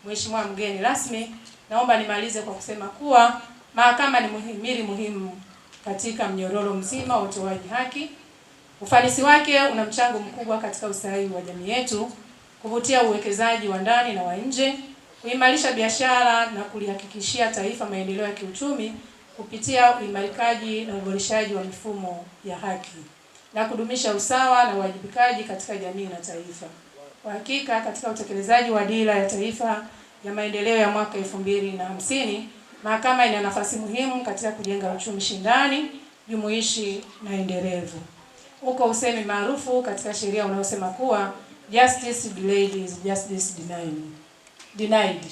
Mheshimiwa mgeni rasmi, naomba nimalize kwa kusema kuwa mahakama ni muhimili muhimu katika mnyororo mzima wa utoaji haki. Ufanisi wake una mchango mkubwa katika ustawi wa jamii yetu, kuvutia uwekezaji wa ndani na wa nje, kuimarisha biashara na kulihakikishia taifa maendeleo ya kiuchumi kupitia uimarikaji na uboreshaji wa mifumo ya haki, na kudumisha usawa na uwajibikaji katika jamii na taifa. Kwa hakika katika utekelezaji wa dira ya taifa ya maendeleo ya mwaka 2050, mahakama ina nafasi muhimu katika kujenga uchumi shindani, jumuishi na endelevu. Uko usemi maarufu katika sheria unaosema kuwa justice delayed is justice denied.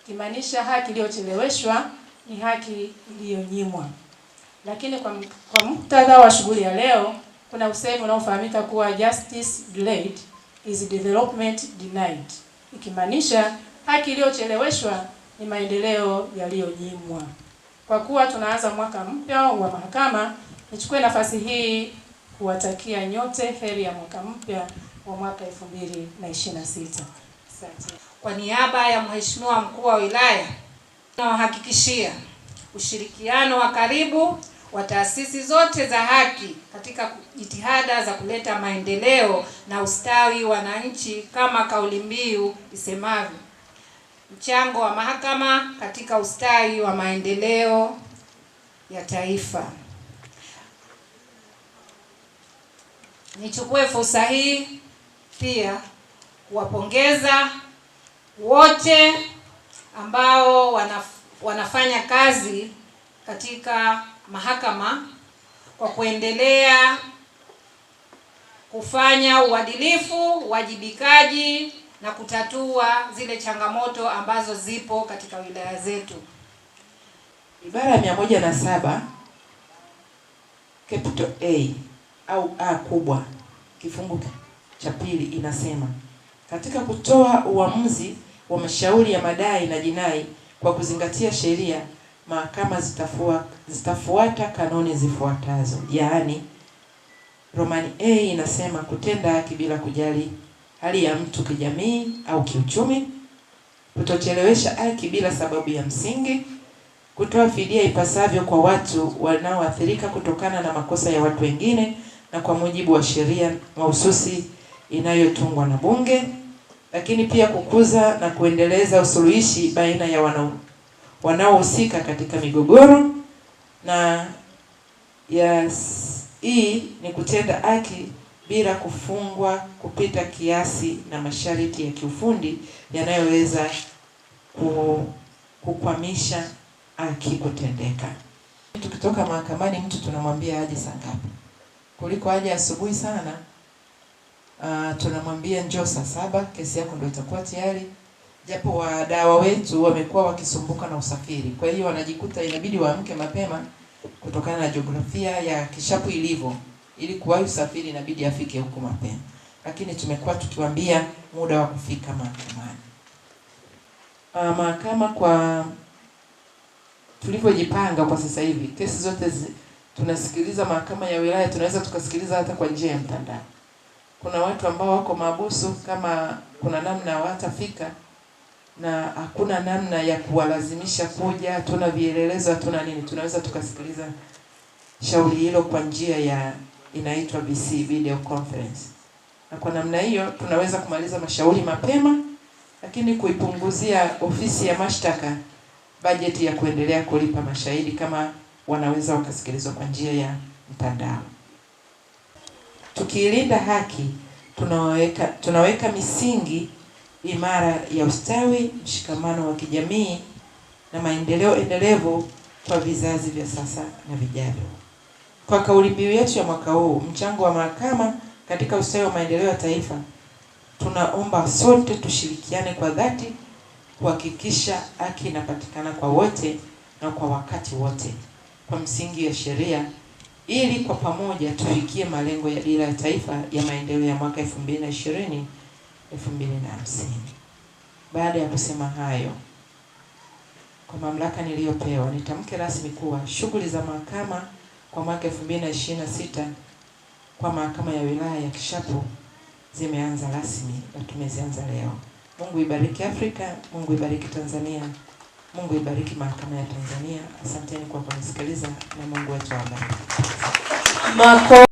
Kimaanisha haki iliyocheleweshwa ni haki iliyonyimwa. Lakini kwa muktadha wa shughuli ya leo, kuna usemi unaofahamika kuwa justice delayed is development denied. Ikimaanisha haki iliyocheleweshwa ni maendeleo yaliyonyimwa. Kwa kuwa tunaanza mwaka mpya wa mahakama, nichukue nafasi hii kuwatakia nyote heri ya mwaka mpya wa mwaka 2026. Asante. Kwa niaba ya Mheshimiwa Mkuu wa Wilaya, nawahakikishia ushirikiano wa karibu wa taasisi zote za haki katika jitihada za kuleta maendeleo na ustawi wa wananchi, kama kauli mbiu isemavyo, mchango wa mahakama katika ustawi wa maendeleo ya taifa. Nichukue fursa hii pia kuwapongeza wote ambao wanafanya kazi katika mahakama kwa kuendelea kufanya uadilifu, uwajibikaji na kutatua zile changamoto ambazo zipo katika wilaya zetu. Ibara ya 107 capital A au A kubwa kifungu cha pili inasema, katika kutoa uamuzi wa mashauri ya madai na jinai kwa kuzingatia sheria, mahakama zitafuata kanuni zifuatazo. Yaani Romani A inasema kutenda haki bila kujali hali ya mtu kijamii au kiuchumi, kutochelewesha haki bila sababu ya msingi, kutoa fidia ipasavyo kwa watu wanaoathirika kutokana na makosa ya watu wengine na kwa mujibu wa sheria mahususi inayotungwa na Bunge, lakini pia kukuza na kuendeleza usuluhishi baina ya wanaohusika katika migogoro, na hii ni kutenda haki bila kufungwa kupita kiasi na masharti ya kiufundi yanayoweza kukwamisha haki kutendeka. Tukitoka mahakamani mtu tunamwambia aje saa ngapi? Kuliko aje asubuhi sana, tunamwambia njoo saa 7, kesi yako ndio itakuwa tayari. Japo wadawa wetu wamekuwa wakisumbuka na usafiri, kwa hiyo wanajikuta inabidi waamke mapema kutokana na jiografia ya Kishapu ilivyo, ili kuwahi usafiri inabidi afike huko mapema. Lakini tumekuwa tukiwaambia muda wa kufika mahakamani. Mahakama kwa tulivyojipanga kwa sasa hivi, kesi zote tunasikiliza mahakama ya wilaya, tunaweza tukasikiliza hata kwa njia ya mtandao. Kuna watu ambao wako mahabusu, kama kuna namna hawatafika na hakuna namna ya kuwalazimisha kuja, hatuna vielelezo, hatuna nini, tunaweza tukasikiliza shauri hilo kwa njia ya inaitwa VC, video conference. Na kwa namna hiyo tunaweza kumaliza mashauri mapema, lakini kuipunguzia ofisi ya mashtaka bajeti ya kuendelea kulipa mashahidi kama wanaweza wakasikilizwa kwa njia ya mtandao. Tukiilinda haki, tunaweka misingi imara ya ustawi, mshikamano wa kijamii na maendeleo endelevu kwa vizazi vya sasa na vijavyo. Kwa kauli mbiu yetu ya mwaka huu, mchango wa mahakama katika ustawi wa maendeleo ya taifa, tunaomba sote tushirikiane kwa dhati kuhakikisha haki inapatikana kwa wote na kwa wakati wote kwa msingi ya sheria, ili kwa pamoja tufikie malengo ya dira ya taifa ya maendeleo ya mwaka 2020-2050. Baada ya kusema hayo, kwa mamlaka niliyopewa, nitamke rasmi kuwa shughuli za mahakama kwa mwaka 2026 kwa mahakama ya wilaya ya Kishapu zimeanza rasmi na tumezianza leo. Mungu ibariki Afrika, Mungu ibariki Tanzania, Mungu ibariki mahakama ya Tanzania. Asanteni kwa kunisikiliza na Mungu wetu awabariki.